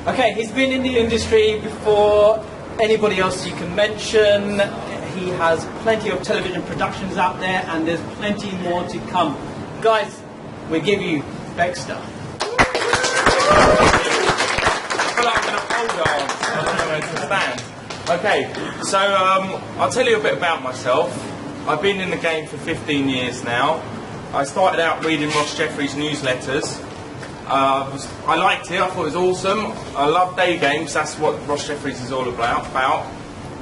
Okay, he's been in the industry before anybody else you can mention. He has plenty of television productions out there, and there's plenty more to come. Guys, we give you Beckster. I feel like I'm going to hold on. I don't know where to stand. Okay, so I'll tell you a bit about myself. I've been in the game for 15 years now. I started out reading Ross Jeffrey's newsletters. I liked it, I thought it was awesome. I love day games, that's what Ross Jeffrey's is all about.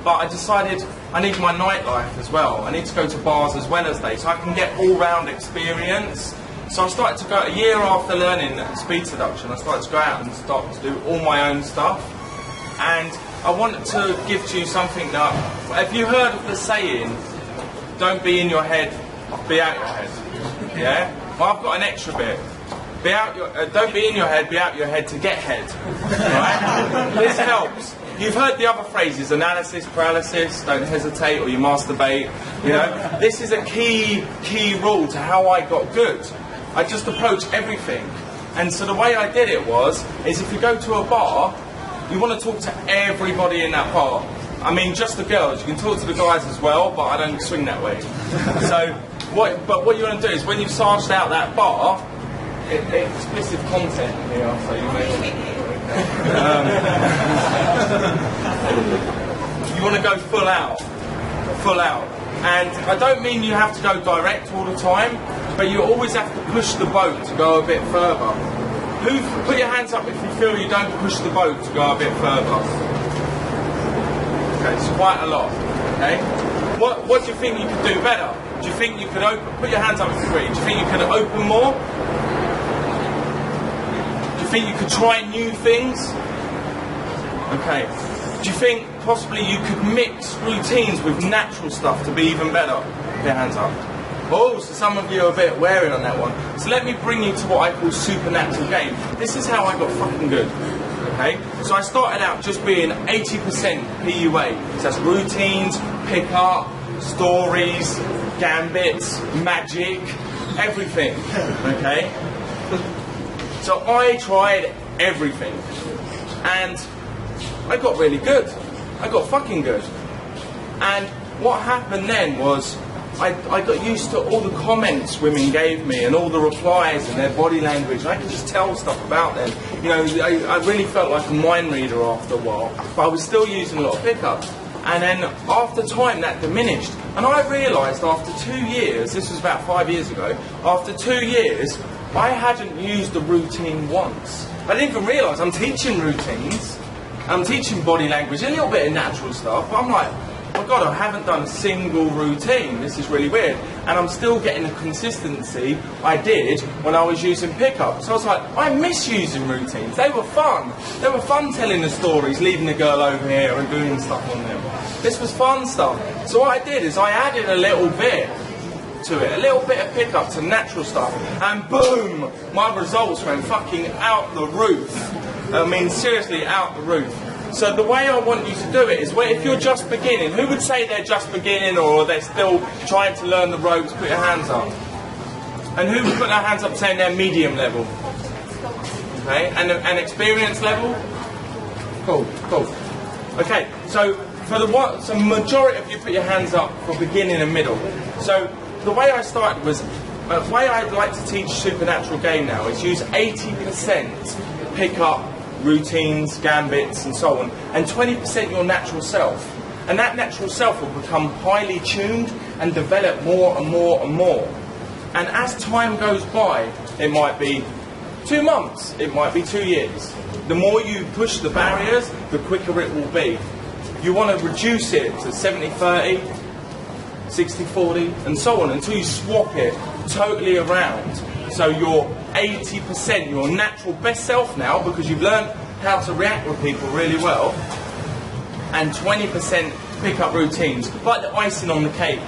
But I decided I need my nightlife as well. I need to go to bars as well as day, so I can get all-round experience. So I started to go, a year after learning speed seduction, I started to go out and start to do all my own stuff. And I wanted to give to you something that, have you heard of the saying, don't be in your head, be out your head? Yeah? Well, I've got an extra bit. Be out your, don't be in your head, be out your head to get head. Right? This helps. You've heard the other phrases, analysis, paralysis, don't hesitate or you masturbate. You know, this is a key rule to how I got good. I just approach everything. And so the way I did it is if you go to a bar, you want to talk to everybody in that bar. I mean, just the girls. You can talk to the guys as well, but I don't swing that way. So, what you want to do is when you've sarged out that bar, explicit content here, so you may you want to go full out. And I don't mean you have to go direct all the time, but you always have to push the boat to go a bit further. Put your hands up if you feel you don't push the boat to go a bit further. Okay, it's quite a lot. Okay, what do you think you could do better? Do you think you could open? Put your hands up if you agree. Do you think you could open more? Do you think you could try new things? Okay. Do you think possibly you could mix routines with natural stuff to be even better? Put your hands up. Oh, so some of you are a bit wary on that one. So let me bring you to what I call supernatural game. This is how I got fucking good. Okay? So I started out just being 80% PUA. So that's routines, pick-up, stories, gambits, magic, everything. Okay? So I tried everything. And I got really good. I got fucking good. And what happened then was I got used to all the comments women gave me and all the replies and their body language. I could just tell stuff about them. You know, I really felt like a mind reader after a while, but I was still using a lot of pickup. And then after time that diminished. And I realised after 2 years, this was about 5 years ago, after 2 years, I hadn't used a routine once. I didn't even realise I'm teaching routines, I'm teaching body language, a little bit of natural stuff, but I'm like, oh my God, I haven't done a single routine. This is really weird. And I'm still getting the consistency I did when I was using pickup. So I was like, I miss using routines. They were fun. They were fun telling the stories, leaving the girl over here and doing stuff on them. This was fun stuff. So what I did is I added a little bit to it, a little bit of pickup to natural stuff. And boom, my results went fucking out the roof. I mean, seriously, out the roof. So the way I want you to do it is, if you're just beginning, who would say they're just beginning or they're still trying to learn the ropes? Put your hands up. And who would put their hands up saying they're medium level? Okay, and experience level? Cool. Okay, so for the majority of you put your hands up for beginning and middle. So the way I started was, the way I'd like to teach supernatural game now is use 80% pick up, routines, gambits and so on, and 20% your natural self. And that natural self will become highly tuned and develop more and more and more. And as time goes by, it might be 2 months, it might be 2 years. The more you push the barriers, the quicker it will be. You want to reduce it to 70-30, 60-40 and so on until you swap it totally around. So you're 80% your natural best self now because you've learned how to react with people really well, and 20% pick up routines, like the icing on the cake.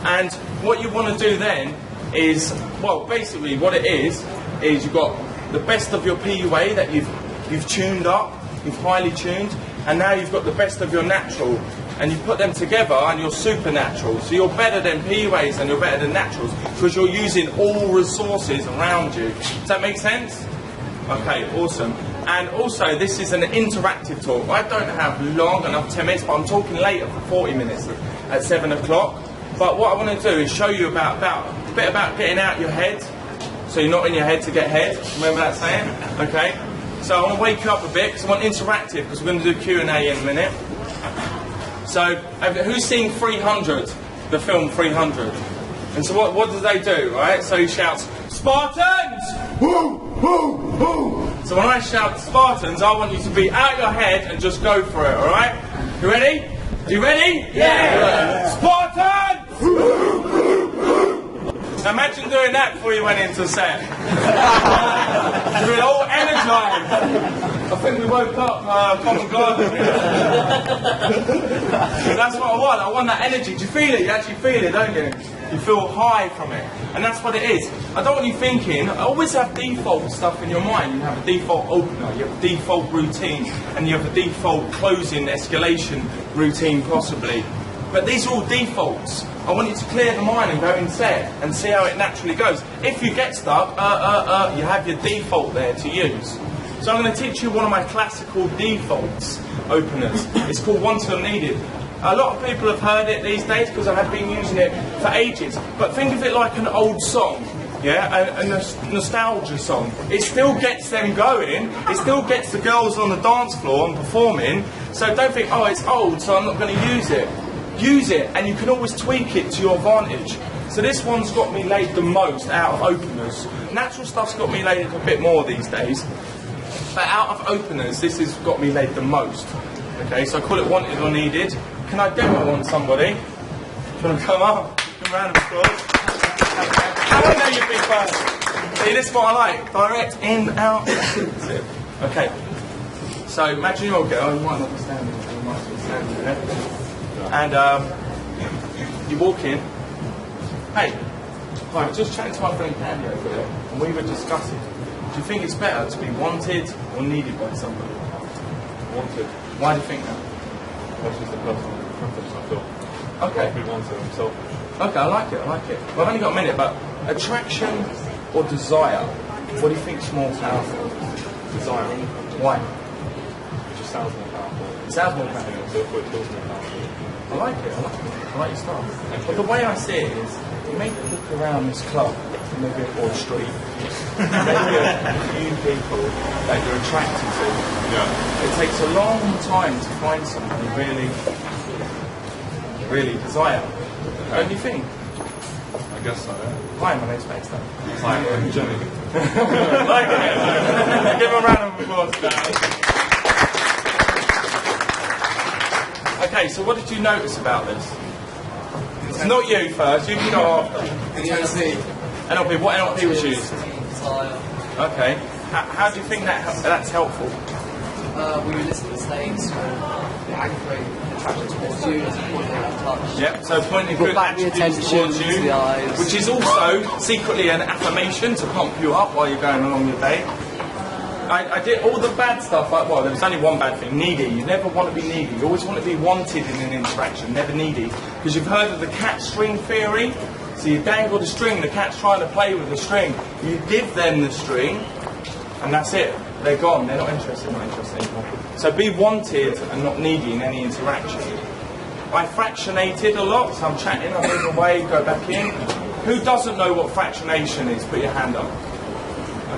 And what you want to do then is, well, basically what it is you've got the best of your PUA that you've tuned up, you've highly tuned, and now you've got the best of your natural, and you put them together and you're supernatural. So you're better than PUAs and you're better than naturals because you're using all resources around you. Does that make sense? Okay, awesome. And also, this is an interactive talk. I don't have long enough 10 minutes, but I'm talking later for 40 minutes at 7 o'clock. But what I want to do is show you a bit about getting out your head, so you're not in your head to get head. Remember that saying? Okay. So I want to wake you up a bit, because I want interactive, because we're going to do Q&A in a minute. So, who's seen 300, the film 300? And so what do they do, right? So he shouts, Spartans! Woo! Woo! Woo! So when I shout Spartans, I want you to be out your head and just go for it, alright? You ready? You ready? Yeah! Spartans! Now imagine doing that before you went into set. You're all energised. I think we woke up Common Garden. That's what I want. I want that energy. Do you feel it? You actually feel it, don't you? You feel high from it. And that's what it is. I don't want you thinking, I always have default stuff in your mind. You have a default opener, you have a default routine, and you have a default closing escalation routine possibly. But these are all defaults. I want you to clear the mind and go in set and see how it naturally goes. If you get stuck, you have your default there to use. So I'm going to teach you one of my classical defaults openers. It's called Wanted or Needed. A lot of people have heard it these days because I have been using it for ages. But think of it like an old song, yeah, a nostalgia song. It still gets them going. It still gets the girls on the dance floor and performing. So don't think, oh, it's old, so I'm not going to use it. Use it, and you can always tweak it to your advantage. So this one's got me laid the most out of openers. Natural stuff's got me laid a bit more these days. But out of openers, this has got me laid the most. Okay, so I call it Wanted or Needed. Can I demo on somebody? Do you want to come up? Give a round of applause. How do I know you'd be first? See, this is what I like. Direct, in, out. Okay. So imagine you're a girl, you might not be standing there, you might be standing there. And you walk in. Hey, I was just chatting to my friend Candy over there, and we were discussing. Do you think it's better to be wanted or needed by somebody? Wanted. Why do you think that? That's just a personal preference, I feel. Okay. Be wanted and selfish. Okay, I like it, I like it. Well, I've only got a minute, but attraction or desire, what do you think's more powerful? Desire. Why? It just sounds more powerful. It sounds more powerful. Therefore it feels more powerful. I like it, I like it. I like your style. But the way I see it is, you make a look around this club, maybe or street, maybe a few people that you're attracted to. Yeah. It takes a long time to find someone you really, really desire. Don't you think? I guess so, yeah. Hi, my name's Beckster. Hi, I'm Jenny. Like it. Give him a round of applause. Okay, so what did you notice about this? It's not you first, you can go after. NLP, what NLP was used? Okay. How do you think that's helpful? We elicit the states or aggravate attraction towards you as a point of touch. Yep, so pointing good back the attributes attention towards to you, the eyes. which is also secretly an affirmation to pump you up while you're going along your day. I did all the bad stuff, well, there was only one bad thing, needy. You never want to be needy. You always want to be wanted in an interaction, never needy. Because you've heard of the cat string theory. So you dangle the string, the cat's trying to play with the string. You give them the string, and that's it. They're gone, they're not interested anymore. So be wanted and not needy in any interaction. I fractionated a lot, so I'm chatting, I move away, go back in. Who doesn't know what fractionation is? Put your hand up.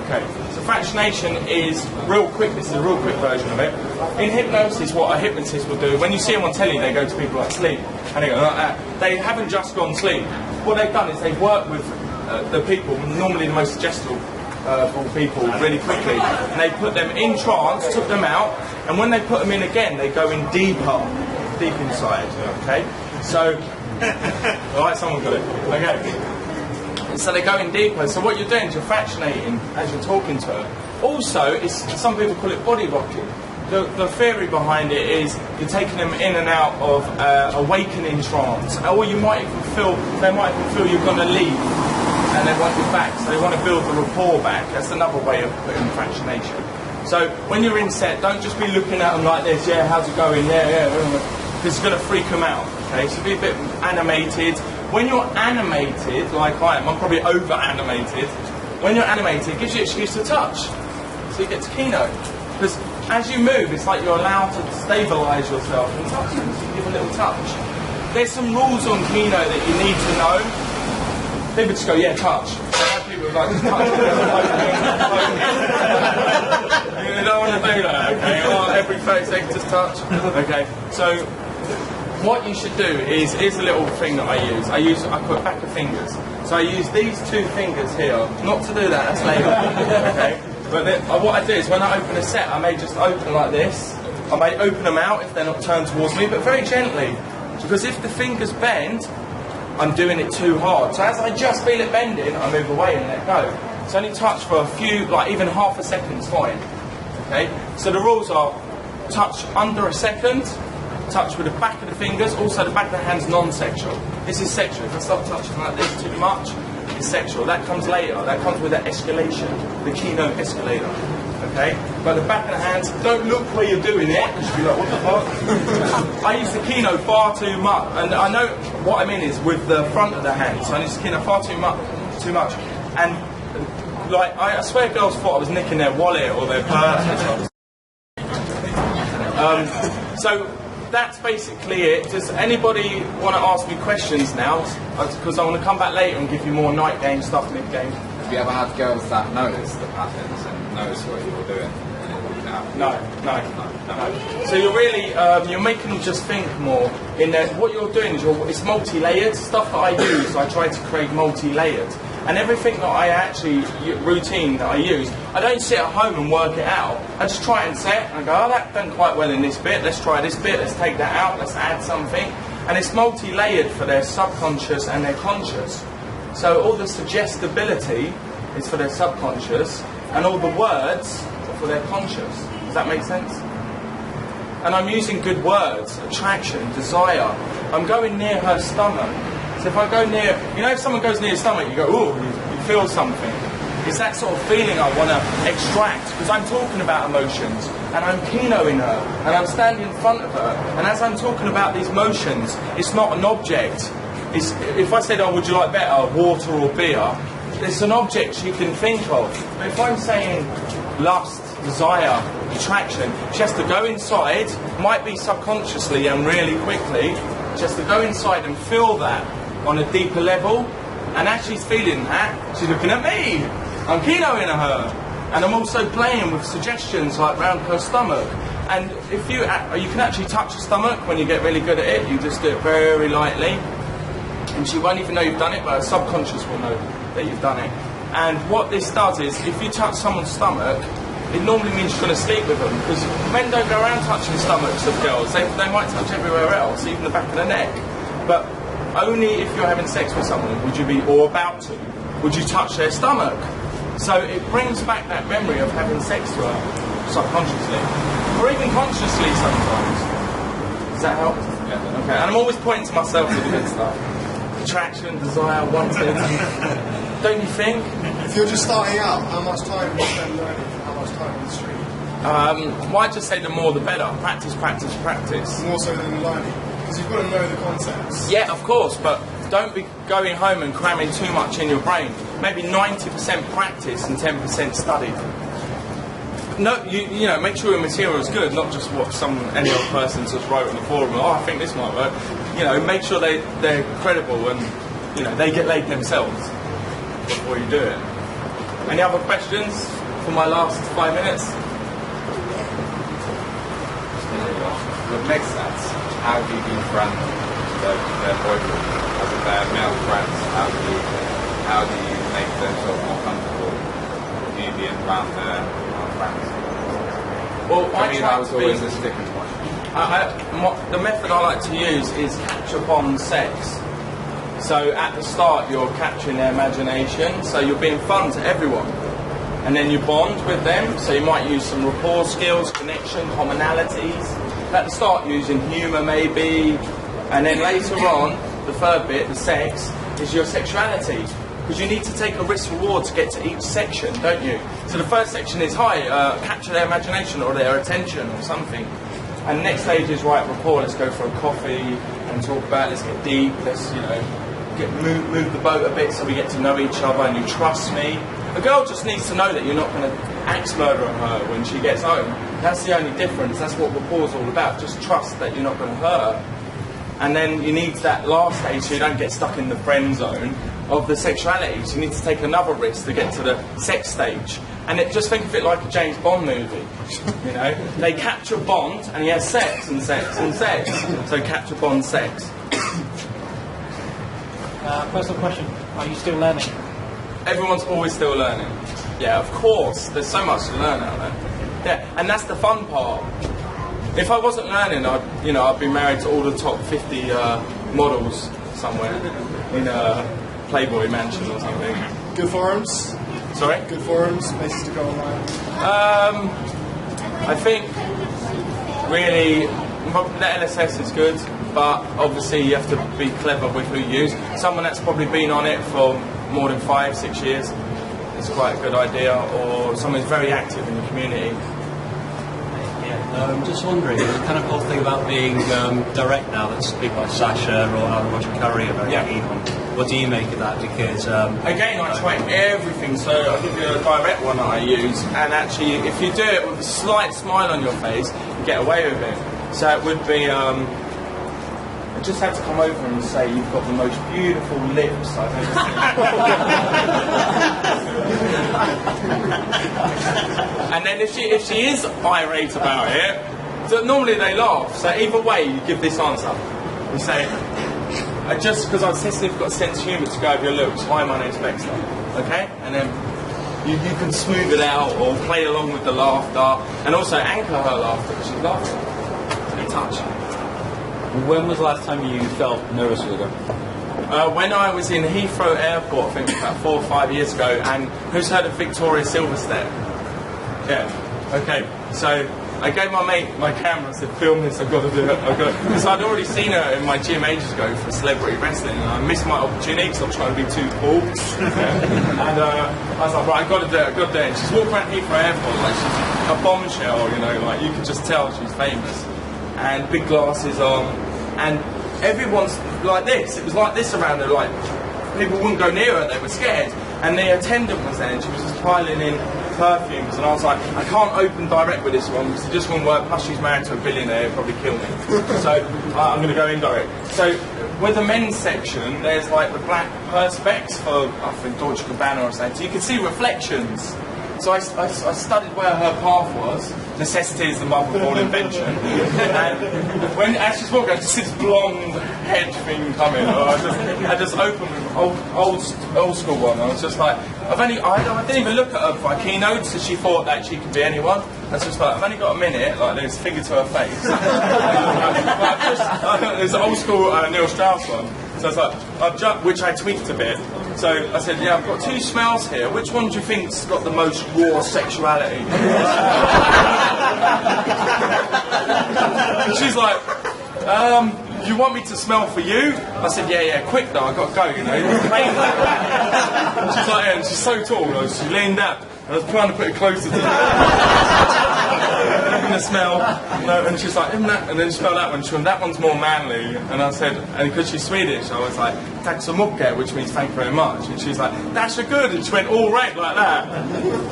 Okay, so fractionation is real quick, this is a real quick version of it. In hypnosis, what a hypnotist will do, when you see them on telly, they go to people like sleep, and they go like that. They haven't just gone sleep. What they've done is they've worked with the people, normally the most suggestible people, really quickly, and they put them in trance, took them out, and when they put them in again, they go in deeper, deep inside, okay? So, alright, someone got it, okay. So they go in deeper. So what you're doing is you're fractionating as you're talking to her. Also, some people call it body rocking. The theory behind it is you're taking them in and out of awakening trance, or you might even feel you're going to leave, and they want you back. So they want to build the rapport back. That's another way of putting fractionation. So when you're in set, don't just be looking at them like this. Yeah, how's it going? Yeah. Because it's going to freak them out. Okay, so be a bit animated. When you're animated, like I am, I'm probably over-animated. When you're animated, it gives you an excuse to touch. So you get to keynote. Because as you move, it's like you're allowed to stabilise yourself and touch them, so you give a little touch. There's some rules on Keno that you need to know. People just go, yeah, touch. People are like, just touch. You don't want to do that, okay? Or every 30 seconds, just touch. Okay, so what you should do is, here's a little thing that I use. I put back of fingers. So I use these 2 fingers here. Not to do that, that's later. Okay? But then, what I do is when I open a set, I may just open like this. I may open them out if they're not turned towards me, but very gently. Because if the fingers bend, I'm doing it too hard. So as I just feel it bending, I move away and let go. It's only touch for a few, like even half a second's fine. Okay? So the rules are touch under a second, touch with the back of the fingers, also the back of the hand's non-sexual. This is sexual. If I start touching like this too much, it's sexual. That comes later. That comes with the escalation, the Keno escalator. Okay? But the back of the hands, don't look where you're doing it. You should be like, what the fuck? I use the Keno far too much. And I know what I mean is with the front of the hand. So I use the Keno far too much. And like, I swear girls thought I was nicking their wallet or their purse. So that's basically it. Does anybody want to ask me questions now? Because I want to come back later and give you more night game stuff, mid game. Have you ever had girls that notice the patterns and notice what you were doing? No. So you're really, you're making them just think more. In that, what you're doing is it's multi-layered. Stuff that I use, I try to create multi-layered. And everything that I actually, routine that I use, I don't sit at home and work it out. I just try and set, and I go, oh, that done quite well in this bit, let's try this bit, let's take that out, let's add something. And it's multi-layered for their subconscious and their conscious. So all the suggestibility is for their subconscious, and all the words are for their conscious. Does that make sense? And I'm using good words, attraction, desire. I'm going near her stomach. So if I go near, if someone goes near your stomach, you go, ooh, you feel something. It's that sort of feeling I want to extract, because I'm talking about emotions, and I'm Kenoing her, and I'm standing in front of her, and as I'm talking about these motions, it's not an object. If I said, oh, would you like better, water or beer, it's an object she can think of. But if I'm saying lust, desire, attraction, she has to go inside, might be subconsciously and really quickly, she has to go inside and feel that on a deeper level, and as she's feeling that, she's looking at me. I'm Kenoing her, and I'm also playing with suggestions like round her stomach. And if you can actually touch the stomach when you get really good at it. You just do it very lightly, and she won't even know you've done it, but her subconscious will know that you've done it. And what this does is, if you touch someone's stomach, it normally means you're going to sleep with them, because men don't go around touching stomachs of girls. They might touch everywhere else, even the back of the neck. But only if you're having sex with someone would you be, or about to, would you touch their stomach. So it brings back that memory of having sex to her, subconsciously, or even consciously sometimes. Does that help? Yeah. Okay. And I'm always pointing to myself with the good stuff. Attraction, desire, wanted. Don't you think? If you're just starting out, how much time do you spend learning? How much time on the street? Well, I just say the more the better. Practice, practice, practice. More so than learning, because you've got to know the concepts. Yeah, of course, but don't be going home and cramming too much in your brain. Maybe 90% practice and 10% study. No, you know, make sure your material is good, not just what any other person just wrote on the forum. Oh, I think this might work. You know, make sure they're credible and they get laid themselves before you do it. Any other questions for my last 5 minutes? With mixed sets, how do you befriend their boyfriend? As if they're male friends, how do you make them feel more comfortable with you being around their friends? Well, For me, that was always a sticking point. The method I like to use is capture bond sex. So at the start you're capturing their imagination, so you're being fun to everyone. And then you bond with them, so you might use some rapport skills, connection, commonalities. At the start using humour maybe, and then later on, the third bit, the sex, is your sexuality. Because you need to take a risk reward to get to each section, don't you? So the first section is, capture their imagination or their attention or something. And the next stage is, right, rapport, let's go for a coffee and talk about, let's get deep, let's, move the boat a bit so we get to know each other and you trust me. The girl just needs to know that you're not going to axe murder her when she gets home. That's the only difference. That's what rapport's all about. Just trust that you're not going to hurt her. And then you need that last stage so you don't get stuck in the friend zone of the sexuality. So you need to take another risk to get to the sex stage. And just think of it like a James Bond movie. You know, they capture Bond and he has sex and sex and sex. So capture Bond sex. Personal question: are you still learning? Everyone's always still learning. Yeah, of course. There's so much to learn out there. Yeah, and that's the fun part. If I wasn't learning, I'd be married to all the top 50 models somewhere in a Playboy mansion or something. Good forums? Sorry? Good forums, places to go online? I think really the LSS is good, but obviously you have to be clever with who you use. Someone that's probably been on it for more than 5-6 years is quite a good idea, or someone who's very active in the community. I'm just wondering, the kind of whole thing about being direct now, that's people like Sasha or Roger Curry are very keen on. What do you make of that? Because again, I try everything, so I'll give you a direct one that I use, and actually if you do it with a slight smile on your face, you get away with it. So it would be, I just had to come over and say you've got the most beautiful lips I've ever seen. And then if she is irate about it, so normally they laugh. So either way, you give this answer. You say, just because I've tested if you've got a sense of humour to go over your looks. Hi, my name's Beckster. Okay, and then you can smooth it out or play along with the laughter, and also anchor her laughter because she's laughing. So you touch. When was the last time you felt nervous with her? When I was in Heathrow Airport, I think about 4 or 5 years ago, and who's heard of Victoria Silverstep? Yeah. Okay. So I gave my mate my camera, said, "Film this. I've got to do it. Because I'd already seen her in my gym ages ago for celebrity wrestling, and I missed my opportunity because I'm trying to be too cool. And I was like, right, I've got to do it. I've got to do it. And she's walking around Heathrow Airport like she's a bombshell. You know, like you could just tell she's famous, and big glasses on. And everyone's like this. It was like this around her. Like people wouldn't go near her. They were scared. And the attendant was there, and she was just piling in perfumes. And I was like, I can't open direct with this one because it just won't work. Plus, she's married to a billionaire. He'll probably kill me. So I'm going to go indirect. So with the men's section, there's like the black perspex for I think Deutsche Gabbana or something. So you can see reflections. So I studied where her path was. Necessity is the mother of all invention. And as she's walking, I just see this blonde head thing coming. I just opened with old school one. I was just like, I didn't even look at her for a keynote, so she thought that she could be anyone. I was just like, I've only got a minute. Like there's a finger to her face. There's an old school Neil Strauss one. So I was like, I've jumped, which I tweaked a bit. So I said, yeah, I've got 2 smells here. Which one do you think's got the most raw sexuality? And she's like, you want me to smell for you? I said, yeah, quick though, I've got to go, you know. And she's like, yeah, and she's so tall, she leaned up. I was trying to put it closer to her. The smell, and she's like, isn't that? And then she smelled that one. She went, that one's more manly. And I said, and because she's Swedish, I was like, tack så mycket, which means thank you very much. And she's like, that's so good. And she went all red like that.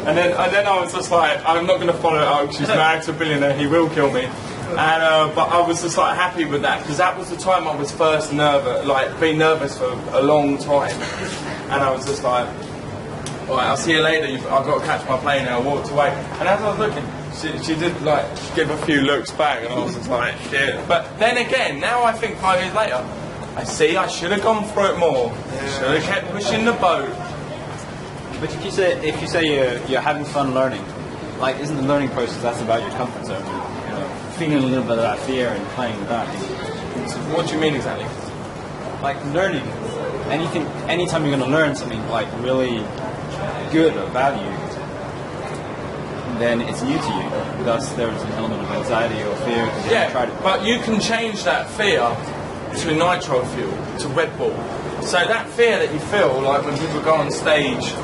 And then I was just like, I'm not going to follow it up. She's married to a billionaire. He will kill me. And but I was just like happy with that because that was the time I was first nervous, like being nervous for a long time. And I was just like, all right, I'll see you later. I've got to catch my plane now. I walked away. And as I was looking, she did like give a few looks back, and I was just like, shit. But then again, now I think 5 years later, I see I should have gone through it more. Should have kept pushing the boat. But if you say you're having fun learning, like isn't the learning process that's about your comfort zone? You know, feeling a little bit of that fear and playing with that. So what do you mean exactly? Like learning, anytime you're going to learn something like really good or value, then it's new to you. Thus, there's an element of anxiety or fear. Yeah, but you can change that fear to nitro fuel, to Red Bull. So that fear that you feel, like when people go on stage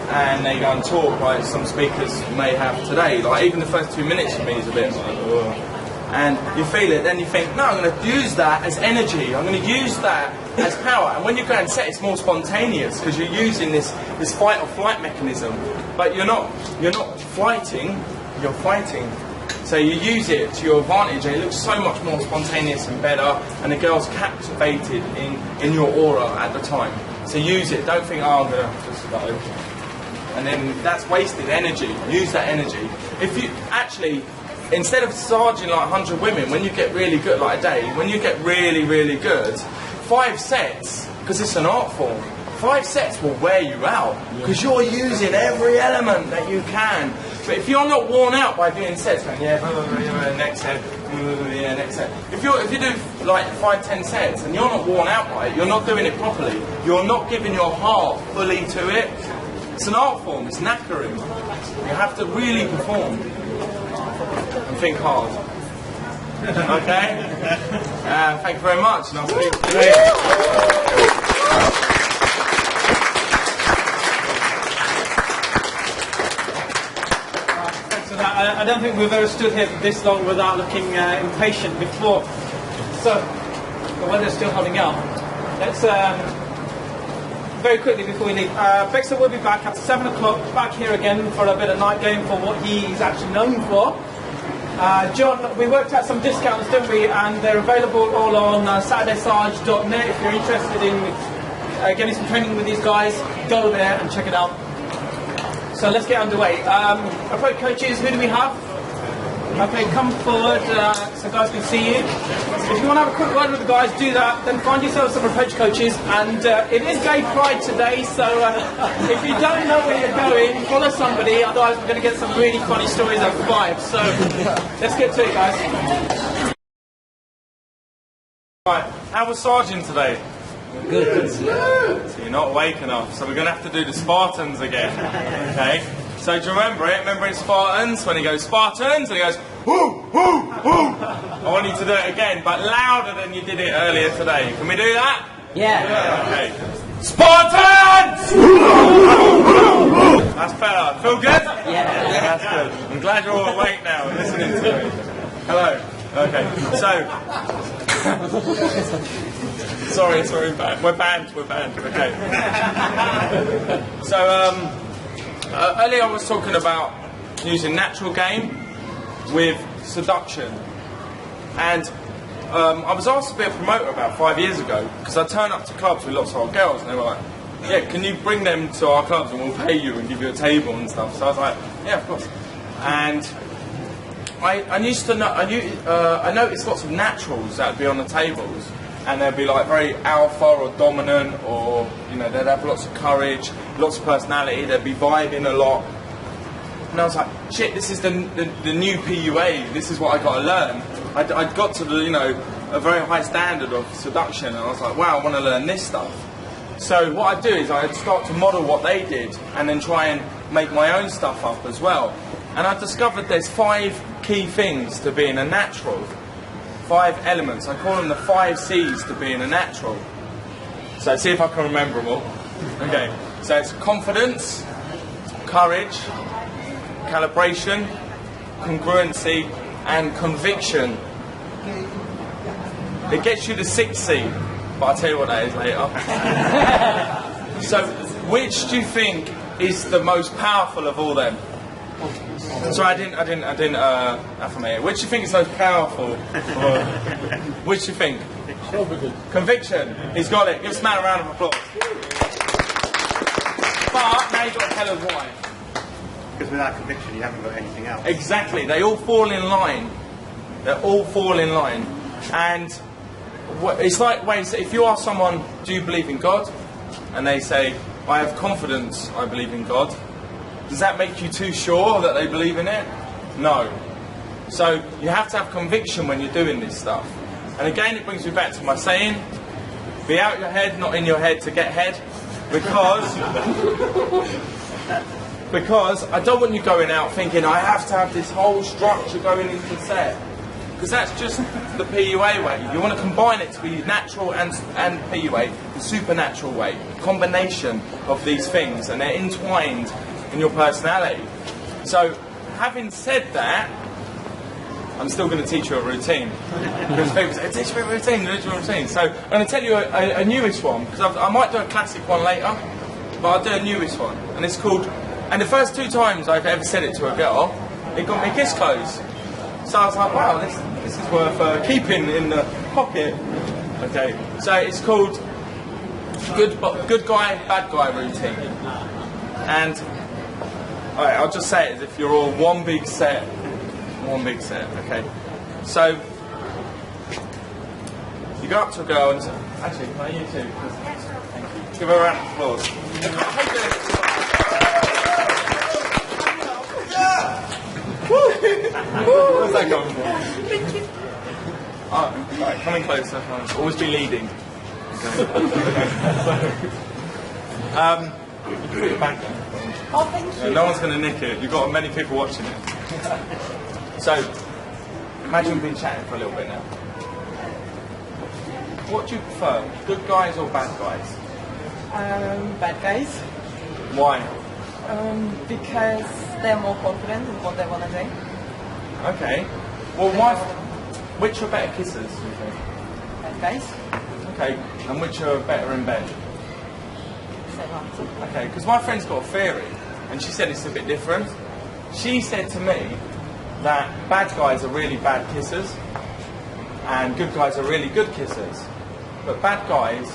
and they go and talk, like some speakers may have today, like even the first 2 minutes for me is a bit like, ugh. And you feel it, then you think, no, I'm going to use that as energy, I'm going to use that as power. And when you go and set, it's more spontaneous because you're using this this fight or flight mechanism. But you're not fighting, you're fighting. So you use it to your advantage, and it looks so much more spontaneous and better, and the girl's captivated in your aura at the time. So use it. Don't think, oh, I'm going to just go. And then that's wasted energy. Use that energy. If you actually, instead of sarging like 100 women, when you get really good, like a day, when you get really, really good, 5 sets, because it's an art form, 5 sets will wear you out, because you're using every element that you can. But if you're not worn out by doing sets, going, next set, next set. If you do like 5-10 sets and you're not worn out by it, you're not doing it properly. You're not giving your heart fully to it. It's an art form. It's knackering. You have to really perform and think hard. Okay. Thank you very much. And I'll speak to you. I don't think we've ever stood here this long without looking impatient before. So, the weather's still holding out. Let's, very quickly before we leave, Beckster will be back at 7 o'clock, back here again for a bit of night game for what he's actually known for. John, we worked out some discounts, didn't we? And they're available all on SaturdaySarge.net. If you're interested in getting some training with these guys, go there and check it out. So let's get underway. Approach coaches, who do we have? Okay, come forward so guys can see you. If you want to have a quick word with the guys, do that. Then find yourselves some approach coaches. And it is Gay Pride today, so if you don't know where you're going, follow somebody. Otherwise, we're going to get some really funny stories at 5. So let's get to it, guys. Right, how was Sergeant today? Good. So you're not awake enough, so we're going to have to do the Spartans again. Okay? So do you remember it? Remember in Spartans, when he goes Spartans, and he goes, whoo, whoo, whoo. I want you to do it again, but louder than you did it earlier today. Can we do that? Yeah. Okay. Spartans! That's better. Feel good? Yeah. That's good. I'm glad you're all awake now and listening to me. Hello. Okay. So... Sorry, we're banned. Okay. So, earlier I was talking about using natural game with seduction, and I was asked to be a promoter about 5 years ago because I turned up to clubs with lots of hot girls, and they were like, "Yeah, can you bring them to our clubs and we'll pay you and give you a table and stuff?" So I was like, "Yeah, of course." And I used to know, I noticed lots of naturals that would be on the tables. And they'd be like very alpha or dominant, or they'd have lots of courage, lots of personality. They'd be vibing a lot, and I was like, shit, this is the new PUA. This is what I got to learn. I'd got to a very high standard of seduction, and I was like, wow, I want to learn this stuff. So what I'd do is I'd start to model what they did, and then try and make my own stuff up as well. And I discovered there's 5 key things to being a natural. 5 elements. I call them the 5 C's to being a natural. So see if I can remember them all. Okay. So it's confidence, courage, calibration, congruency, and conviction. It gets you the 6th C, but I'll tell you what that is later. So which do you think is the most powerful of all them? Sorry, I didn't affirmate it. Which do you think is most powerful? Which do you think? Conviction. He's got it. Give this man a round of applause. But now you've got to tell us why. Because without conviction, you haven't got anything else. Exactly. They all fall in line. They all fall in line. And it's like, if you ask someone, do you believe in God? And they say, I have confidence I believe in God. Does that make you too sure that they believe in it? No. So you have to have conviction when you're doing this stuff. And again, it brings me back to my saying, be out your head, not in your head to get head. Because I don't want you going out thinking, I have to have this whole structure going into the set. Because that's just the PUA way. You want to combine it to be natural and PUA, the supernatural way. Combination of these things, and they're entwined in your personality. So, having said that, I'm still going to teach you a routine. Because people say, teach me a routine. So, I'm going to tell you a newish one, because I might do a classic one later. but I'll do a newest one, and it's called. And the first 2 times I've ever said it to a girl, it got me kiss clothes. So I was like, wow, this is worth keeping in the pocket. Okay, so it's called good guy, bad guy routine. And alright, I'll just say it as if you're all one big set. Okay. So you go up to a girl and say, actually, can I you too? Thank you. Give her a round of applause. Where's that going for? Right, coming closer. Always be leading. Okay. Put your back down. Oh, thank you. No one's going to nick it. You've got many people watching it. So, imagine we've been chatting for a little bit now. What do you prefer, good guys or bad guys? Bad guys. Why? Because they're more confident in what they want to do. Okay. Well, which are better kissers, do you think? Bad guys. Okay. And which are better in bed? Okay, because my friend's got a theory, and she said it's a bit different. She said to me that bad guys are really bad kissers, and good guys are really good kissers. But bad guys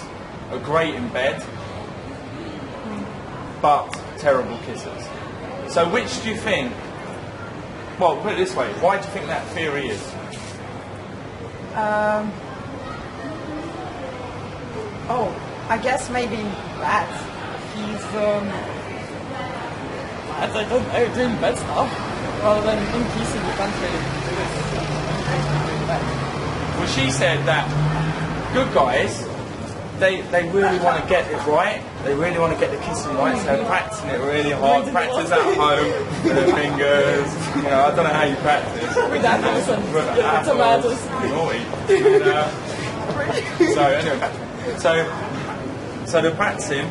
are great in bed, but terrible kissers. So which do you think, well, put it this way, why do you think that theory is? I guess maybe bad. He's, as I don't know, doing bad stuff. Rather than in kissing, you can't really do it. Well, she said that good guys, they really want to get it right. They really want to get the kissing right, so they're practicing it really hard. Practice at home with their fingers. You know, I don't know how you practice. With apples and tomatoes. Naughty. So anyway, so they're practicing,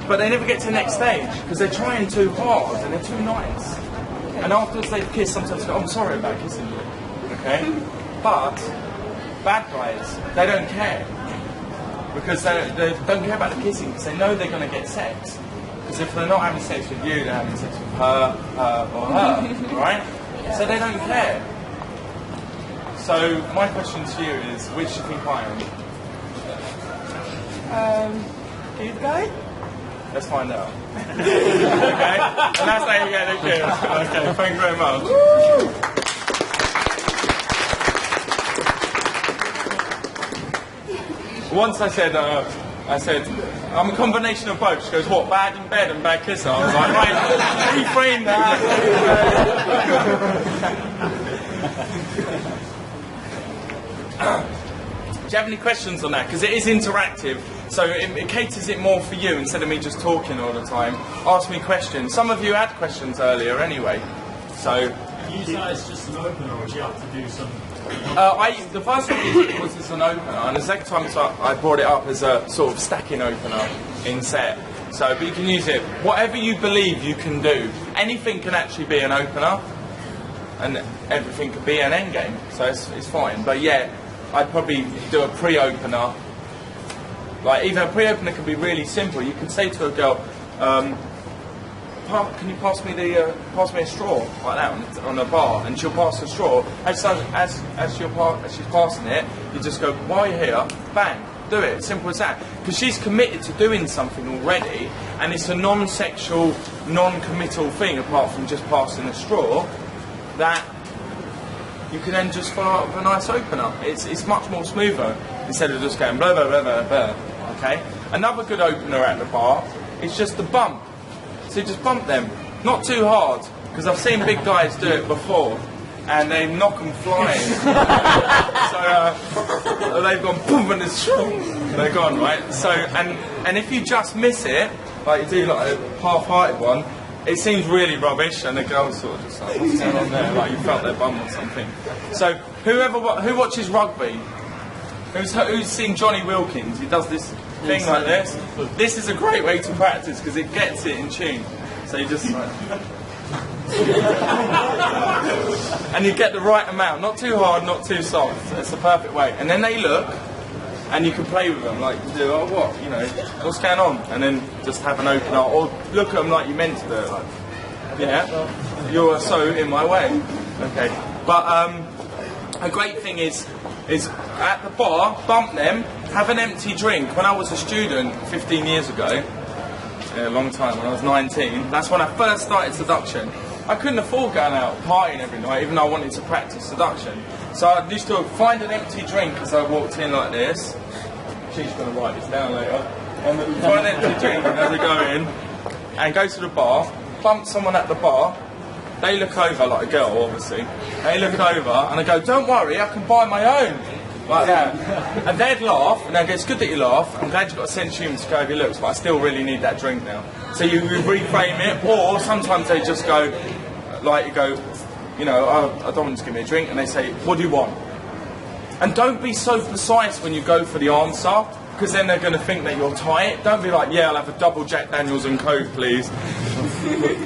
but they never get to the next stage because they're trying too hard and they're too nice. And afterwards they kiss, sometimes they go, I'm sorry about kissing you. Okay? But bad guys, they don't care. Because they don't care about the kissing because they know they're going to get sex. Because if they're not having sex with you, they're having sex with her, or her, right? So they don't care. So my question to you is, which do you think I am? Good guy? Let's find out. Okay? And that's how you get the kiss. Okay, thank you very much. Once I said, I'm a combination of both. She goes, what, bad in bed and bad kisser? I was like, right, reframe that. Do you have any questions on that? Because it is interactive, so it caters it more for you instead of me just talking all the time. Ask me questions. Some of you had questions earlier anyway, so... Use that as just an opener, or do you have to do some... the first one was as an opener, and the second time I brought it up as a sort of stacking opener in set. So, but you can use it, whatever you believe you can do. Anything can actually be an opener, and everything could be an endgame, so it's fine. But yeah, I'd probably do a pre-opener. Like, even a pre-opener can be really simple. You can say to a girl, can you pass me a straw like that on a bar, and she'll pass the straw. As she's passing it, you just go, while you're here, bang, do it. Simple as that. Because she's committed to doing something already, and it's a non-sexual, non-committal thing apart from just passing a straw. That you can then just follow up with a nice opener. It's much more smoother instead of just going blah blah blah blah blah. Okay. Another good opener at the bar is just the bump. So you just bump them, not too hard, because I've seen big guys do it before, and they knock them flying. So they've gone boom and they're gone, right? So and if you just miss it, like you do like a half-hearted one, it seems really rubbish, and the girl's sort of just like, what's going on there? Like you felt their bum or something. So who watches rugby? Who's seen Johnny Wilkins? He does this thing like this. This is a great way to practice because it gets it in tune. So you just like, and you get the right amount, not too hard, not too soft. It's the perfect way. And then they look, And you can play with them, like, do, oh, what, you know, what's going on? And then just have an open eye, or look at them like you meant to do it, like, yeah, you're so in my way. Okay, but a great thing is at the bar, bump them, have an empty drink. When I was a student 15 years ago, a long time, when I was 19, that's when I first started seduction. I couldn't afford going out partying every night, even though I wanted to practice seduction. So I used to find an empty drink as I walked in like this. She's going to write this down later. And find an empty drink as I go in, and go to the bar, bump someone at the bar. They look over, like a girl obviously, they look over and I go, don't worry, I can buy my own. Like that. And they'd laugh, and they'd go, it's good that you laugh, I'm glad you've got a sense of humour to go over your looks, but I still really need that drink now. So you reframe it, or sometimes they just go, like, you go, you know, I don't want you to give me a drink, and they say, what do you want? And don't be so precise when you go for the answer, because then they're going to think that you're tight. Don't be like, yeah, I'll have a double Jack Daniels and Coke, please.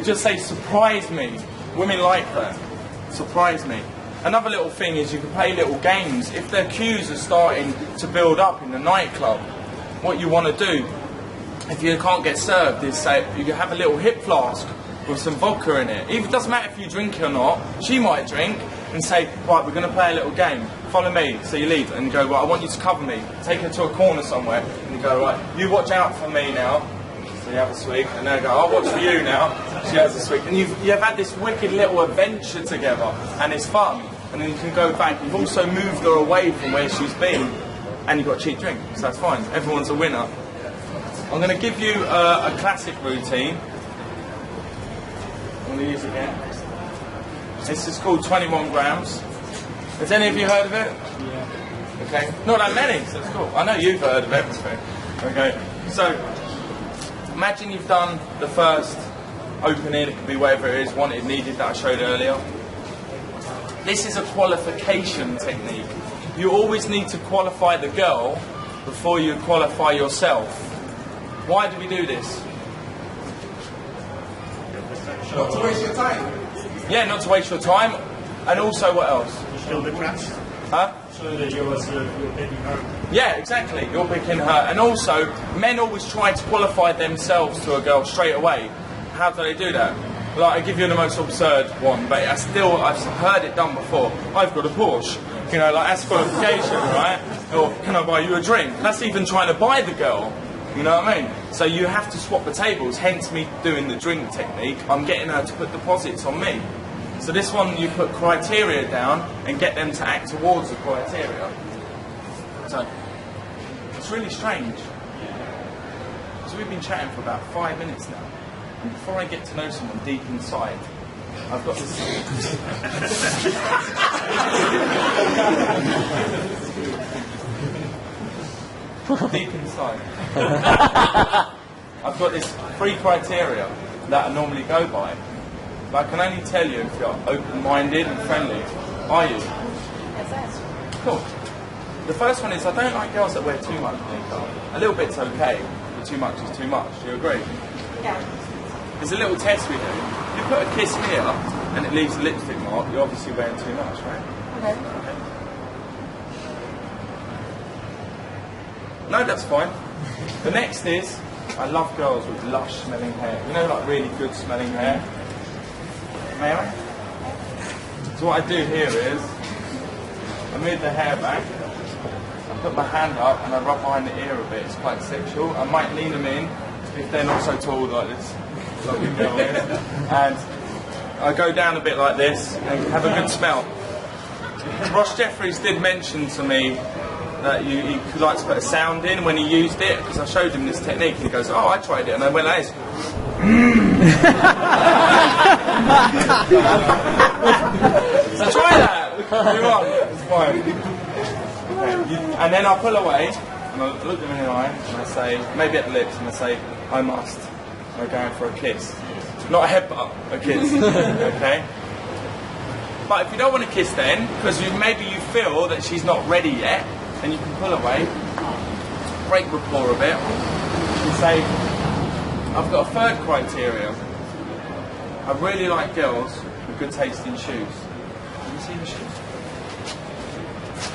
Just say, surprise me. Women like that. Surprise me. Another little thing is you can play little games. If their cues are starting to build up in the nightclub, what you want to do, if you can't get served, is say, you have a little hip flask with some vodka in it. It doesn't matter if you drink it or not, she might drink, and say, right, we're going to play a little game, follow me. So you leave, and you go, right, I want you to cover me. Take her to a corner somewhere, and you go, right, you watch out for me now. So you have a swig, and they go, I'll watch for you now. She has a swig. And you've had this wicked little adventure together, and it's fun. And then you can go back. You've also moved her away from where she's been, and you've got a cheap drink, so that's fine. Everyone's a winner. I'm going to give you a classic routine. I'm going to use it again. This is called 21 grams. Has any of you heard of it? Yeah. Okay. Not that many, so it's cool. I know you've heard of everything. Okay. So, imagine you've done the first opening, it could be whatever it is, wanted, needed, that I showed earlier. This is a qualification technique. You always need to qualify the girl before you qualify yourself. Why do we do this? Not to waste your time. Yeah, not to waste your time. And also, what else? Kill the traps. Huh? So that you're picking her. Yeah, exactly. You're picking her. And also, men always try to qualify themselves to a girl straight away. How do they do that? Like, I give you the most absurd one, but I've heard it done before. I've got a Porsche. You know, like, that's qualification, right? Or, can I buy you a drink? That's even trying to buy the girl. You know what I mean? So you have to swap the tables, hence me doing the drink technique. I'm getting her to put deposits on me. So this one, you put criteria down and get them to act towards the criteria. So, it's really strange. So we've been chatting for about 5 minutes now. And before I get to know someone deep inside, I've got this... deep inside. I've got this 3 criteria that I normally go by. But I can only tell you if you're open-minded and friendly. Are you? Cool. The first one is I don't like girls that wear too much makeup. A little bit's okay, but too much is too much. Do you agree? Yeah. There's a little test we do. You put a kiss here and it leaves a lipstick mark, you're obviously wearing too much, right? Okay. No, that's fine. The next is, I love girls with lush smelling hair. You know, like really good smelling hair? May I? So what I do here is, I move the hair back, I put my hand up and I rub behind the ear a bit, it's quite sexual. I might lean them in, if they're not so tall like this, like we go in, and I go down a bit like this and have a good smell. Ross Jeffries did mention to me that he likes to put a sound in when he used it, because I showed him this technique and he goes, oh, I tried it, and I went like this. So try that. Move on. It's fine. Okay. And then I'll pull away and I look them in the eye and I say, maybe at the lips, and I say, I must. I'm going for a kiss. Not a headbutt, a kiss. Okay? But if you don't want to kiss then, because maybe you feel that she's not ready yet, then you can pull away, break rapport a bit, and say, I've got a third criteria. I really like girls with good taste in shoes. Have you seen the shoes?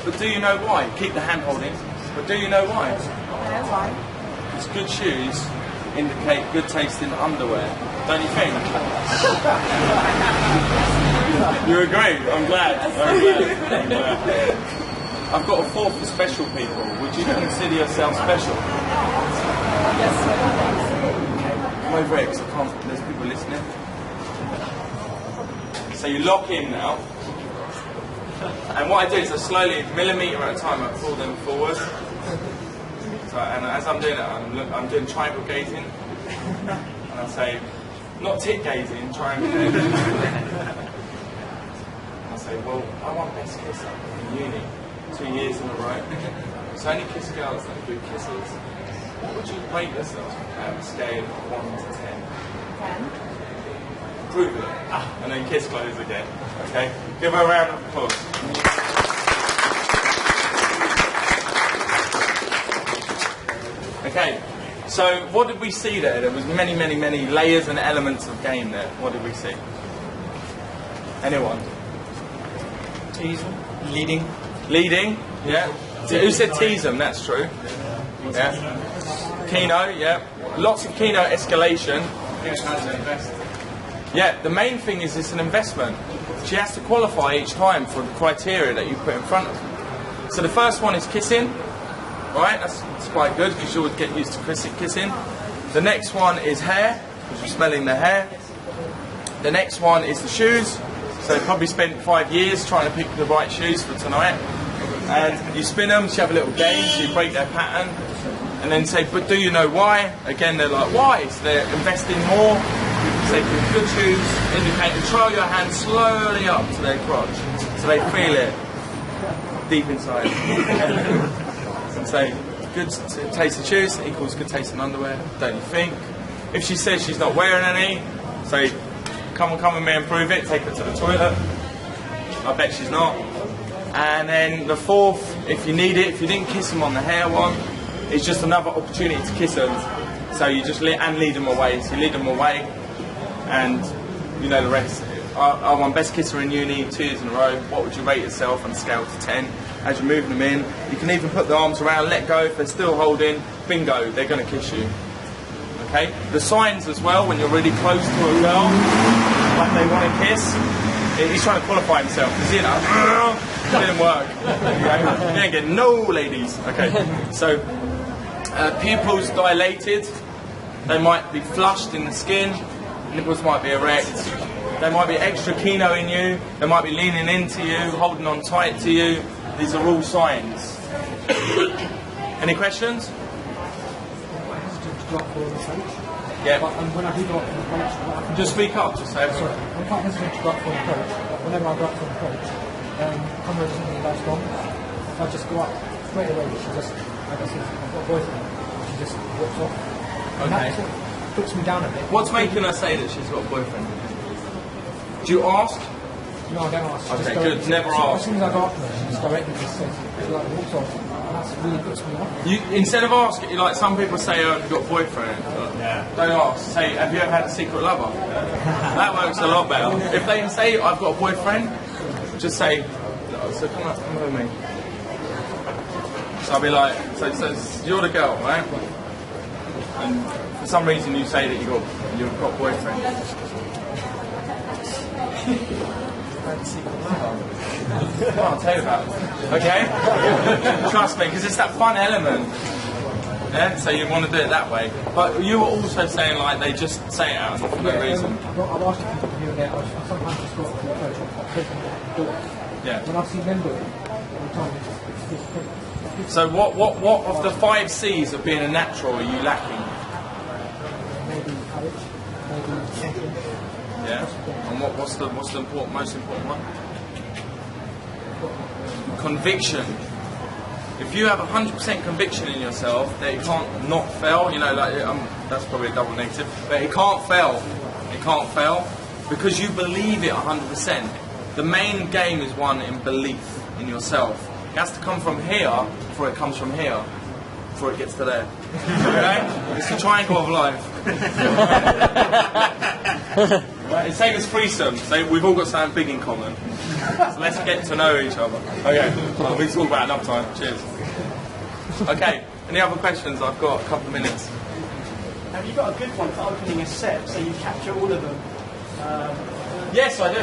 But do you know why? Keep the hand holding. but do you know why? Yeah, why? Because good shoes indicate good tasting underwear, don't you think? You agree? I'm glad. I've got a fourth for special people. Would you consider yourself special? Yes. Come over here, 'cause I can't. There's people listening. So you lock in now. And what I do is I slowly, millimetre at a time, I pull them forward. So, and as I'm doing it, I'm doing triangle gazing. And I say, not tit gazing, triangle gazing. I say, well, I want best kisser in uni, 2 years in a row. So I only kiss girls that are good kissers. What would you rate yourself at a scale of 1 to 10? 10. Prove it. And then kiss close again. Okay? Give her a round of applause. Okay, so what did we see there? There was many, many, many layers and elements of game there. What did we see? Anyone? Teasing, leading. Leading, yeah. Who said tease them? That's true. Yeah. Keno, yeah. Lots of Keno escalation. Yeah, the main thing is it's an investment. She has to qualify each time for the criteria that you put in front of her. So the first one is kissing. Right, that's quite good because you would get used to kissing. The next one is hair, because you're smelling the hair. The next one is the shoes. So you probably spent 5 years trying to pick the right shoes for tonight. And you spin them, so you have a little game, so you break their pattern. And then say, but do you know why? Again, they're like, why? So they're investing more. So they put good shoes, indicate, and trail your hand slowly up to their crotch. So they feel it deep inside. And say, good taste of shoes equals good taste in underwear, don't you think? If she says she's not wearing any, say, come with me and prove it, take her to the toilet. I bet she's not. And then the fourth, if you need it, if you didn't kiss them on the hair one, it's just another opportunity to kiss them. So you just lead them away. So you lead them away, and you know the rest. I won best kisser in uni 2 years in a row. What would you rate yourself on a scale to 10? As you're moving them in, you can even put the arms around, let go. If they're still holding, bingo, they're going to kiss you. Okay? The signs as well, when you're really close to a girl, like they want to kiss, he's trying to qualify himself. Because, you know, it didn't work. Okay? You ain't getting no ladies. Okay? So, pupils dilated. They might be flushed in the skin. Nipples might be erect. They might be extra Keno in you. They might be leaning into you, holding on tight to you. These are all signs. Any questions? Yeah. When I do go up for the coach, just speak up. Just say. Sorry, I'm quite hesitant to go up for the coach. But whenever I go up for the coach, come over something about strong. If I just go up straight away, she just, like I said, I've got a boyfriend. She just walks off. And that sort of puts me down a bit. What's making her say that she's got a boyfriend? Do you ask? No, I don't ask. Okay, good. Never ask. As soon as I go up to her, she just directly just says, she like walks off. And that really puts me off. You, instead of asking, like some people say, oh, you've got a boyfriend. Don't ask. Say, have you ever had a secret lover? That works a lot better. If they say, I've got a boyfriend, just say, so come with me. So I'll be like, so you're the girl, right? And for some reason you say that you've got a boyfriend. I'll tell you about it. Okay? Trust me, because it's that fun element. Yeah? So you want to do it that way. But you were also saying like they just say it out for no reason. I've asked a few people here and there. I sometimes just go up to the coach and do it. Yeah. When I've seen them do it, all the time it's so what of the 5 C's of being a natural are you lacking? maybe courage, maybe confidence. Yeah. And what's the most important one? Conviction. If you have 100% conviction in yourself that it can't not fail, you know, like that's probably a double negative, but it can't fail. It can't fail because you believe it 100%. The main game is won in belief in yourself. It has to come from here before it comes from here, before it gets to there. Okay? It's the triangle of life. Right? It's same as threesome. So we've all got something big in common. So let's get to know each other. Okay. Well, we talk about it another time. Cheers. Okay, any other questions? I've got a couple of minutes. Have you got a good one for opening a set so you capture all of them? Yes, I do.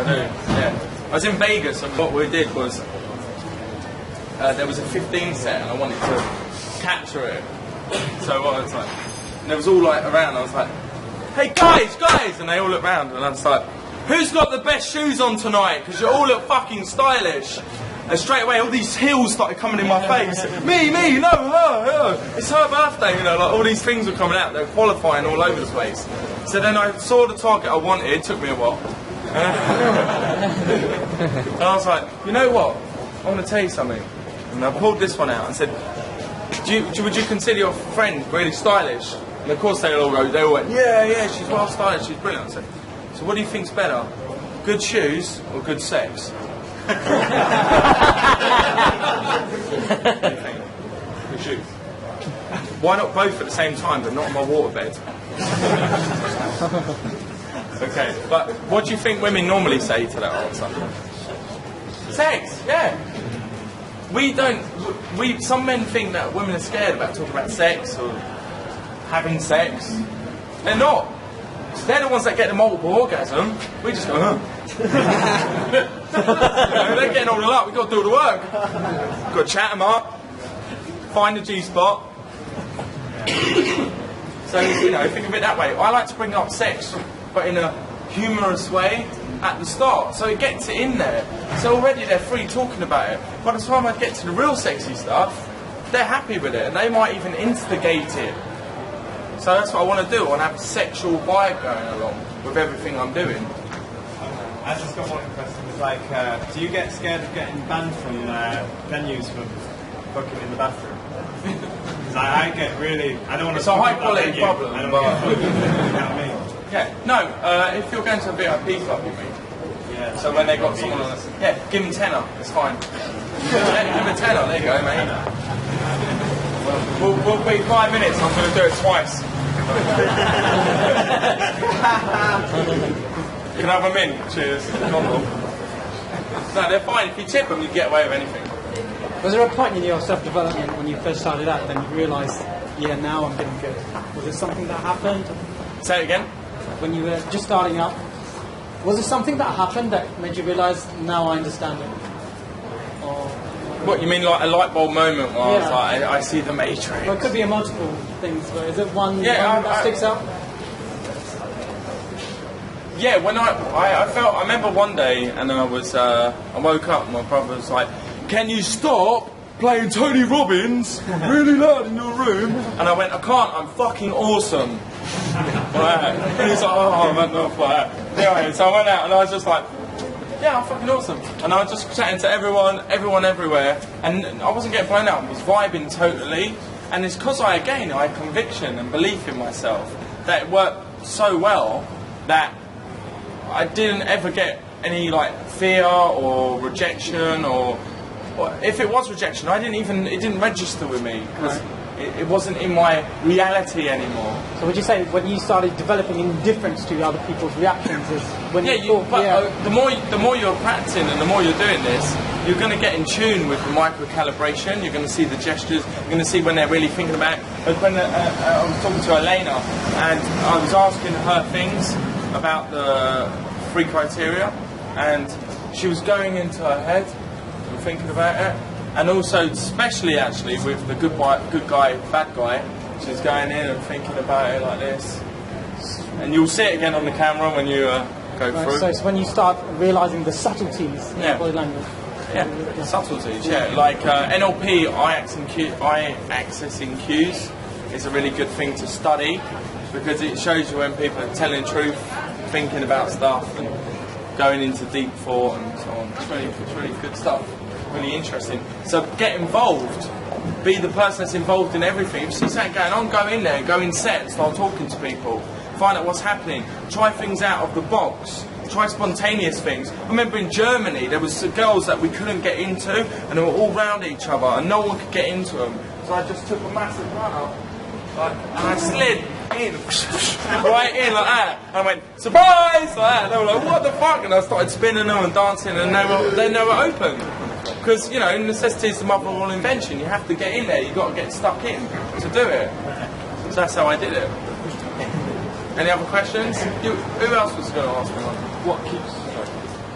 Yeah. I was in Vegas and what we did was there was a 15 set and I wanted to capture it. So I was like, and there was all like around. I was like, "Hey guys!" And they all looked round and I was like, "Who's got the best shoes on tonight? Because you all look fucking stylish." And straight away, all these heels started coming in my face. Me, no, her. It's her birthday, you know, like all these things were coming out. They were qualifying all over the place. So then I saw the target I wanted. It took me a while. And I was like, you know what? I want to tell you something. And I pulled this one out and said, would you consider your friend really stylish? And of course they all went, yeah, she's well stylish, she's brilliant. I said, so what do you think's better? Good shoes or good sex? Good shoes. Why not both at the same time, but not on my waterbed? Okay, but what do you think women normally say to that answer? Sex, yeah. Some men think that women are scared about talking about sex or having sex. They're not. They're the ones that get the multiple orgasm. We just go, they're getting all the luck. We've got to do all the work. We've got to chat them up, find the G-spot. So, you know, think of it that way. I like to bring up sex, but in a humorous way at the start. So it gets it in there. So already they're free talking about it. By the time I get to the real sexy stuff, they're happy with it. And they might even instigate it. So that's what I want to do. I want to have a sexual vibe going along with everything I'm doing. I just got one question. It's like, do you get scared of getting banned from venues for fucking in the bathroom? Because I get really... I don't want to... It's a high quality problem. I don't want to get fucking, you know what I mean? Yeah. No, if you're going to a VIP club, you mean? Yeah. So when they got someone on... Yeah, give them tenner. It's fine. Give them a tenner. There you go, mate. We'll be 5 minutes. I'm going to do it twice. You can have them in. Cheers. No, they're fine. If you tip them, you get away with anything. Was there a point in your self-development when you first started out then you realised, yeah, now I'm getting good? Was there something that happened? Say it again? When you were just starting out, was there something that happened that made you realise, now I understand it? Or... What, you mean like a light bulb moment where I was like, I see the Matrix? Well, it could be a multiple things, but is it one that sticks out? Yeah, when I remember one day and I woke up and my brother was like, "Can you stop playing Tony Robbins really loud in your room?" And I went, "I can't, I'm fucking awesome." Right. And he's like, "Oh, man, no, like that." Anyway, so I went out and I was just like, "Yeah, I'm fucking awesome." And I was just chatting to everyone everywhere, and I wasn't getting blown out, I was vibing totally. And it's because I had conviction and belief in myself that it worked so well that I didn't ever get any like fear or rejection or if it was rejection, it didn't register with me because it wasn't in my reality anymore. So would you say when you started developing indifference to other people's reactions is when the more you're practicing and the more you're doing this, you're going to get in tune with the micro calibration. You're going to see the gestures. You're going to see when they're really thinking about it. But when I was talking to Elena and I was asking her things about the 3 criteria, and she was going into her head and thinking about it, and also especially actually with the good guy, bad guy, she's going in and thinking about it like this, and you'll see it again on the camera when you go through. So it's when you start realising the subtleties in body language. Yeah, subtleties, like NLP, eye accessing cues is a really good thing to study because it shows you when people are telling the truth, thinking about stuff and going into deep thought and so on. It's really good stuff, really interesting. So get involved, be the person that's involved in everything. If you see something going on, go in there, go in set and start talking to people, find out what's happening, try things out of the box. Try spontaneous things. I remember in Germany there was girls that we couldn't get into and they were all round each other and no one could get into them. So I just took a massive run up and I slid in, right in like that. And I went, surprise! Like that. And they were like, what the fuck? And I started spinning them and dancing and they were open. Because, you know, necessity is the mother of all invention. You have to get in there, you've got to get stuck in to do it. So that's how I did it. Any other questions? Who else was going to ask me one?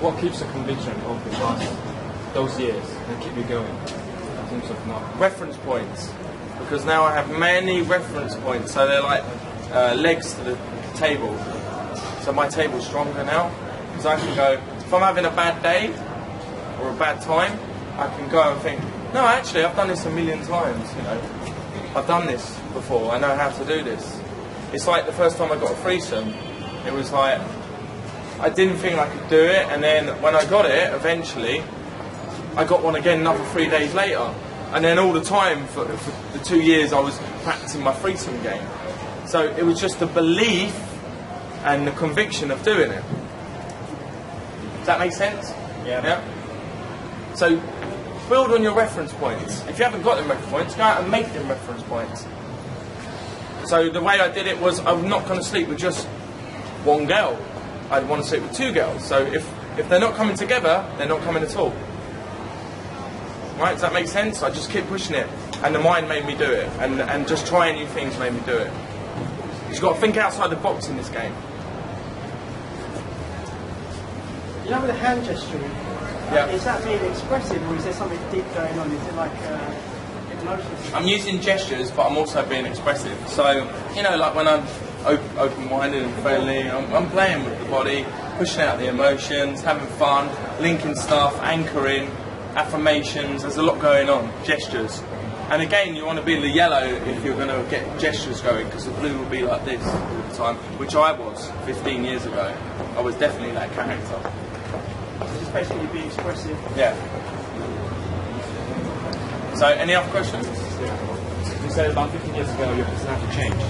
What keeps the conviction of the class those years and keep you going in terms of not? Reference points. Because now I have many reference points, so they're like legs to the table. So my table's stronger now. Because I can go, if I'm having a bad day or a bad time, I can go and think, no, actually, I've done this a million times, you know. I've done this before, I know how to do this. It's like the first time I got a threesome, it was like, I didn't think I could do it, and then when I got it, eventually, I got one again another 3 days later. And then all the time, for the 2 years, I was practicing my threesome game. So it was just the belief and the conviction of doing it. Does that make sense? Yeah. So build on your reference points. If you haven't got them reference points, go out and make them reference points. So the way I did it was I'm not going to sleep with just one girl. I'd want to sleep with 2 girls. So if they're not coming together, they're not coming at all. Right? Does that make sense? I just keep pushing it. And the mind made me do it. And just trying new things made me do it. You've got to think outside the box in this game. You know, with the hand gesturing, is that being expressive or is there something deep going on? Is it like emotions? I'm using gestures, but I'm also being expressive. So, you know, like when I'm open-minded and friendly, I'm playing with the body, pushing out the emotions, having fun, linking stuff, anchoring, affirmations. There's a lot going on. Gestures. And again, you want to be in the yellow if you're going to get gestures going, because the blue will be like this all the time, which I was 15 years ago. I was definitely that character. So just basically be expressive. Yeah. So, any other questions? You said about 15 years ago your personality changed.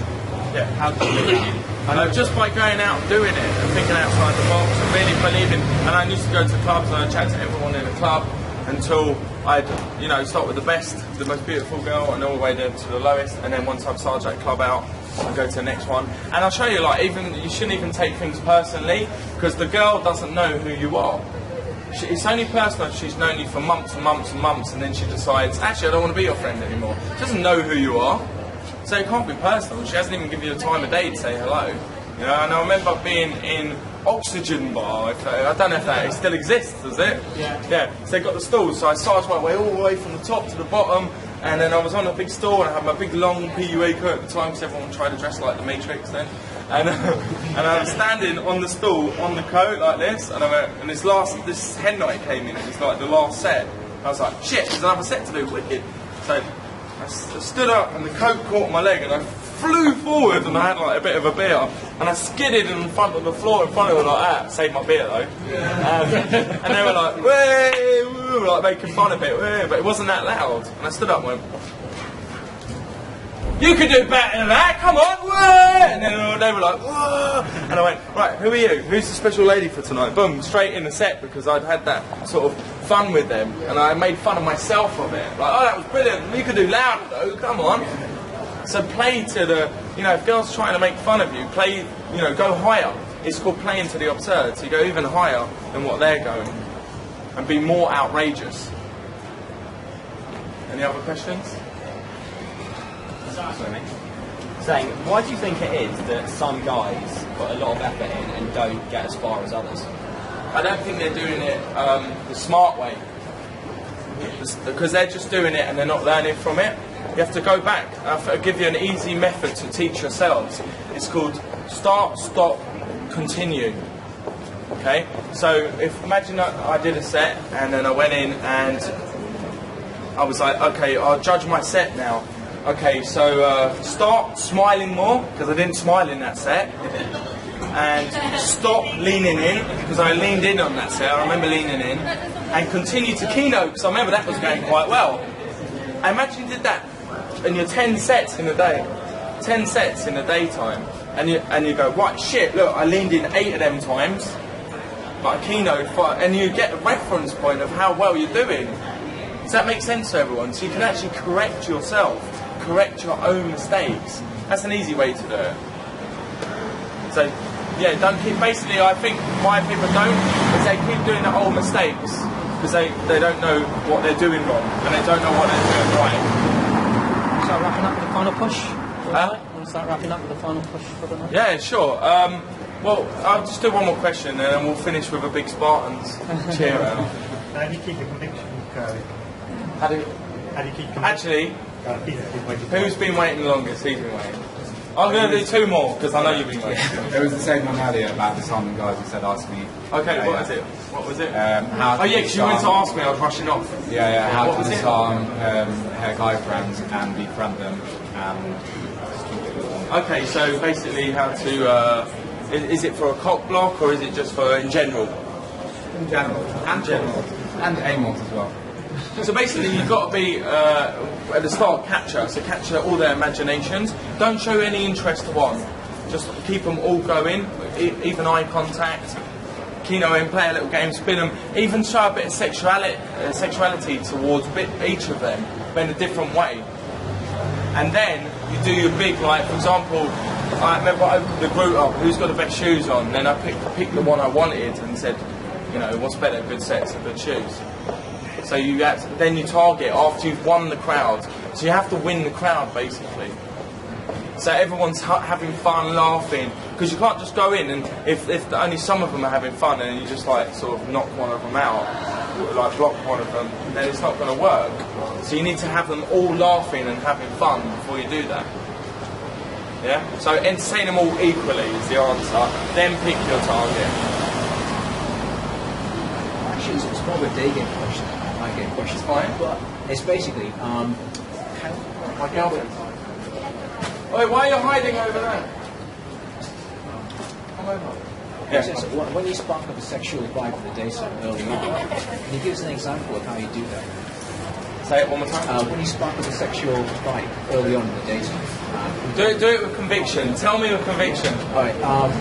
Yeah. How did you do that? I know, just by going out and doing it and thinking outside the box and really believing. And I used to go to clubs and I'd chat to everyone in the club until I'd, you know, start with the best, the most beautiful girl, and all the way down to the lowest. And then once I've SARGE that club out, I'll go to the next one. And I'll show you, like, even you shouldn't even take things personally, because the girl doesn't know who you are. It's only personal if she's known you for months and months and months, and then she decides, actually, I don't want to be your friend anymore. She doesn't know who you are, so it can't be personal. She hasn't even given you the time of day to say hello. You know, and I remember being in Oxygen Bar. I don't know if that still exists, does it? Yeah. Yeah. So they got the stalls, so I SARGed my way all the way from the top to the bottom, and then I was on a big stall, and I had my big long PUA coat at the time, because everyone tried to dress like the Matrix then. And I was standing on the stool, on the coat, like this, and I went, and this hen night came in, it was like the last set. I was like, shit, there's another set to do, wicked. So I stood up, and the coat caught my leg, and I flew forward, and I had like a bit of a beer, and I skidded in front of the floor in front of her like that. Saved my beer though. And they were like, way, woo, like making fun of it, way, but it wasn't that loud. And I stood up and went, you can do better than that, come on, whoa! And then they were like, whoa! And I went, right, who are you? Who's the special lady for tonight? Boom, straight in the set, because I'd had that sort of fun with them, and I made fun of myself of it. Like, oh, that was brilliant, you could do louder though, come on. So play to the, you know, if girls trying to make fun of you, play, you know, go higher. It's called playing to the absurd, so you go even higher than what they're going, and be more outrageous. Any other questions? Sorry, mate. Saying, why do you think it is that some guys put a lot of effort in and don't get as far as others? I don't think they're doing it the smart way, because they're just doing it and they're not learning from it. You have to go back. I'll give you an easy method to teach yourselves. It's called start, stop, continue. Okay? So imagine I did a set and then I went in and I was like, okay, I'll judge my set now. Okay, so start smiling more, because I didn't smile in that set. And stop leaning in, because I leaned in on that set. I remember leaning in. And continue to keynote, because I remember that was going quite well. I imagine you did that in your 10 sets in a day. 10 sets in the daytime. And you go, right, shit, look, I leaned in 8 of them times. Like a keynote, and you get a reference point of how well you're doing. Does that make sense to everyone? So you can actually correct yourself. Correct your own mistakes. That's an easy way to do it. So, yeah, don't keep. Basically, I think why people don't is they keep doing the old mistakes. because they don't know what they're doing wrong and they don't know what they're doing right. Start wrapping up with the final push. Huh? Want to start wrapping up with the final push for the night? Yeah, sure. Well, I'll just do one more question and then we'll finish with a big Spartans cheer out. How do you keep the conviction going? How do you keep conviction? Actually, who's been waiting the longest? He's been waiting. I'm going to do two more because I know you've been waiting. It was the same one earlier about the Simon guys who said ask me. Okay, what was it? What was it? How oh yeah, because you went to ask me, I was rushing off. Yeah, how what to was disarm her guy friends and befriend them and okay, so basically how to, is it for a cock block or is it just for in general? In general. And general. And AMOS as well. So basically you've got to be, at the start, capture all their imaginations. Don't show any interest to one. Just keep them all going, even eye contact. Keno in, play a little game, spin them. Even show a bit of sexuality towards each of them, but in a different way. And then you do your big, like, for example, I remember I opened the group up, who's got the best shoes on? Then I picked the one I wanted and said, you know, what's better, good sets or good shoes? So then you target after you've won the crowd. So you have to win the crowd, basically. So everyone's having fun, laughing, because you can't just go in and if only some of them are having fun and you just like sort of knock one of them out, like block one of them, then it's not going to work. So you need to have them all laughing and having fun before you do that. Yeah. So entertain them all equally is the answer. Then pick your target. Actually, it's more of a day game question. My game question. It's fine. But it's basically my girlfriend. Wait, why are you hiding over there? Come over. Yeah. So when you spark up a sexual vibe in the daytime early on, can you give us an example of how you do that? Say it one more time. When you spark up a sexual vibe early on in the daytime. Do it with conviction. Tell me with conviction. Alright,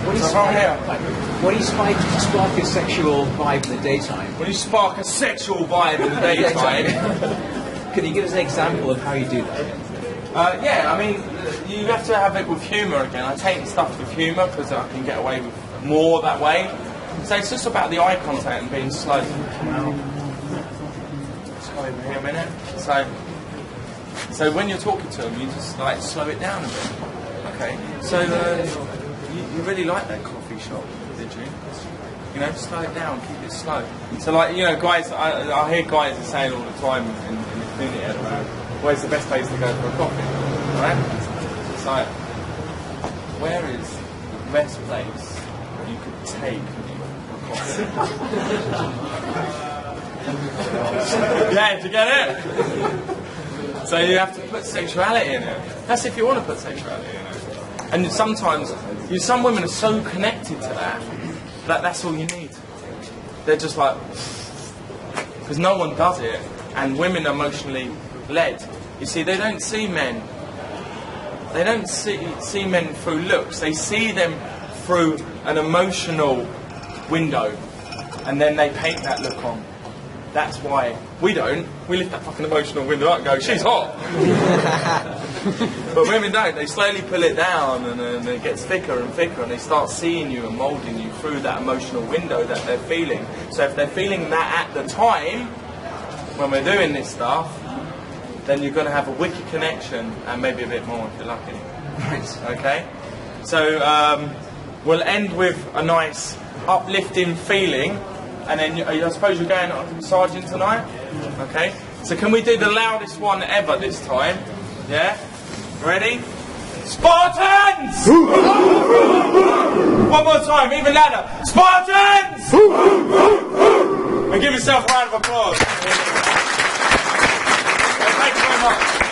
when you spark a sexual vibe in the daytime. When you spark a sexual vibe in the daytime. Can you give us an example of how you do that? Yeah, I mean, you have to have it with humour again. I take stuff with humour because I can get away with more that way. So it's just about the eye contact and being slow. Let's go over here a minute. So when you're talking to them, you just like slow it down a bit. Okay. So you really like that coffee shop, did you? You know, slow it down, keep it slow. So like, you know, guys, I hear guys are saying all the time in the community around, where's the best place to go for a coffee, right? It's like, where is the best place you could take a coffee? Yeah, do you get it? So you have to put sexuality in it. That's if you want to put sexuality in it. And sometimes, some women are so connected to that's all you need. They're just like, because no one does it, and women are emotionally led. You see, they don't see men. They don't see men through looks. They see them through an emotional window, and then they paint that look on. That's why we don't. We lift that fucking emotional window up and go, she's hot. But women don't. They slowly pull it down and it gets thicker and thicker and they start seeing you and moulding you through that emotional window that they're feeling. So if they're feeling that at the time, when we're doing this stuff, then you're going to have a wicked connection and maybe a bit more if you're lucky. Right. Okay? So we'll end with a nice uplifting feeling. And then I suppose you're going to Sergeant tonight? Okay. So can we do the loudest one ever this time? Yeah? Ready? Spartans! One more time, even louder. Spartans! And give yourself a round of applause. Thank you very much.